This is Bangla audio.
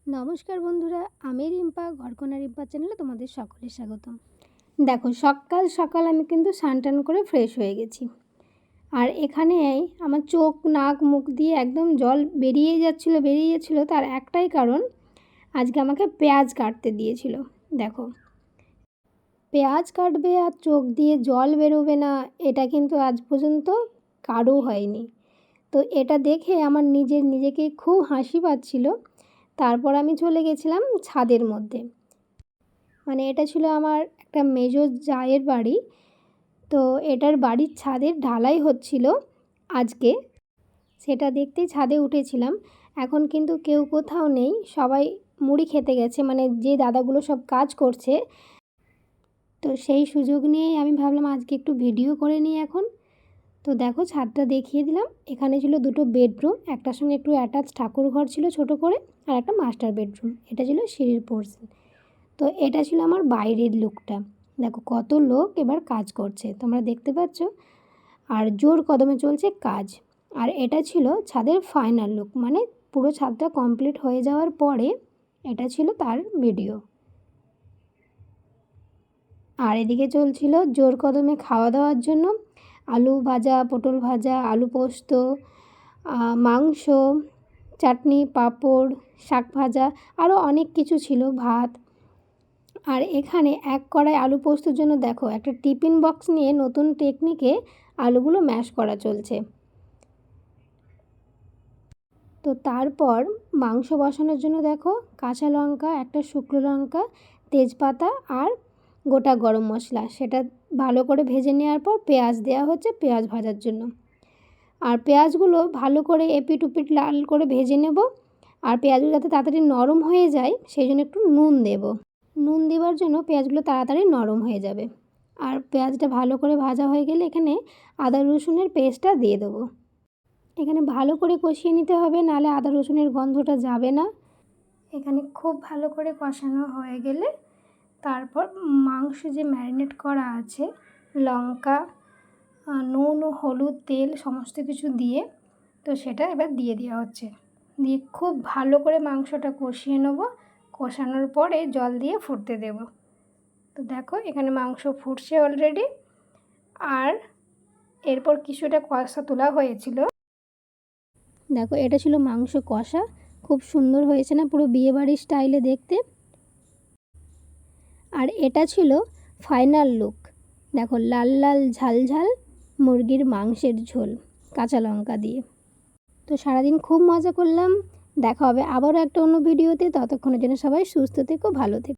নমস্কার বন্ধুরা, আমি রিম্পা, ঘরকোনা রিম্পা চ্যানেলে তোমাদের সকলের স্বাগতম। দেখো, সকাল সকাল আমি কিন্তু স্নান টান করে ফ্রেশ হয়ে গেছি। আর এখানে আমার চোখ নাক মুখ দিয়ে একদম জল বেরিয়ে যাচ্ছিলো। তার একটাই কারণ, আজকে আমাকে পেঁয়াজ কাটতে দিয়েছিল। দেখো, পেঁয়াজ কাটবে আর চোখ দিয়ে জল বেরোবে না, এটা কিন্তু আজ পর্যন্ত কারও হয়নি। তো এটা দেখে আমার নিজেকে খুব হাসি পাচ্ছিল। তারপর আমি চলে গেছিলাম ছাদের মধ্যে। মানে এটা ছিল আমার একটা মেজো জায়ের বাড়ি। তো এটার বাড়ির ছাদের ঢালাই হচ্ছিল আজকে, সেটা দেখতেই ছাদে উঠেছিলাম। এখন কিন্তু কেউ কোথাও নেই, সবাই মুড়ি খেতে গেছে, মানে যে দাদাগুলো সব কাজ করছে। তো সেই সুযোগ নিয়েই আমি ভাবলাম আজকে একটু ভিডিও করে নিই এখন। তো দেখো, ছাদটা দেখিয়ে দিলাম। এখানে ছিল দুটো বেডরুম, একটার সঙ্গে একটু অ্যাটাচ ঠাকুর ঘর ছিল ছোট করে, আর একটা মাস্টার বেডরুম। এটা ছিল সিঁড়ির পোর্শন। তো এটা ছিল আমার বাইরের লুকটা। দেখো কত লোক এবার কাজ করছে, তোমরা দেখতে পাচ্ছ, আর জোর কদমে চলছে কাজ। আর এটা ছিল ছাদের ফাইনাল লুক, মানে পুরো ছাদটা কমপ্লিট হয়ে যাওয়ার পরে এটা ছিল তার ভিডিও। আর এদিকে চলছিল জোর কদমে খাওয়া দাওয়ার জন্য আলু ভাজা, পটল ভাজা, আলু পোস্ত, মাংস, চাটনি, পাঁপড়, শাক ভাজা, আরও অনেক কিছু ছিল, ভাত। আর এখানে এক কড়াই আলু পোস্তর জন্য দেখো একটা টিফিন বক্স নিয়ে নতুন টেকনিকে আলুগুলো ম্যাশ করা চলছে। তো তারপর মাংস বসানোর জন্য দেখো কাঁচা লঙ্কা, একটা শুকনো লঙ্কা, তেজপাতা আর গোটা গরম মশলা, সেটা ভালো করে ভেজে নেওয়ার পর পেঁয়াজ দেওয়া হচ্ছে পেঁয়াজ ভাজার জন্য। আর পেঁয়াজগুলো ভালো করে এপিট উপিট লাল করে ভেজে নেব। আর পেঁয়াজগুলো যাতে তাড়াতাড়ি নরম হয়ে যায় সেই জন্য একটু নুন দেব। নুন দেওয়ার জন্য পেঁয়াজগুলো তাড়াতাড়ি নরম হয়ে যাবে। আর পেঁয়াজটা ভালো করে ভাজা হয়ে গেলে এখানে আদা রসুনের পেস্টটা দিয়ে দেবো। এখানে ভালো করে কষিয়ে নিতে হবে, নাহলে আদা রসুনের গন্ধটা যাবে না। এখানে খুব ভালো করে কষানো হয়ে গেলে তারপর মাংস যে ম্যারিনেট করা আছে, লঙ্কা, নুন, হলুদ, তেল সমস্ত কিছু দিয়ে, তো সেটা এবার দিয়ে দেওয়া হচ্ছে। দিয়ে খুব ভালো করে মাংসটা কষিয়ে নেব। কষানোর পরে জল দিয়ে ফুটতে দেব। তো দেখো এখানে মাংস ফুটছে অলরেডি। আর এরপর কিছুটা কষা তোলা হয়েছিল। দেখো এটা ছিল মাংস কষা, খুব সুন্দর হয়েছে না, পুরো বিয়েবাড়ির স্টাইলে দেখতে। আর এটা ছিল ফাইনাল লুক। দেখো লাল লাল ঝাল ঝাল মুরগির মাংসের ঝোল কাঁচা লঙ্কা দিয়ে। তো সারাদিন খুব মজা করলাম। দেখা হবে আবারও একটা অন্য ভিডিওতে। ততক্ষণের জন্য সবাই সুস্থ থেকো, ভালো থেকো।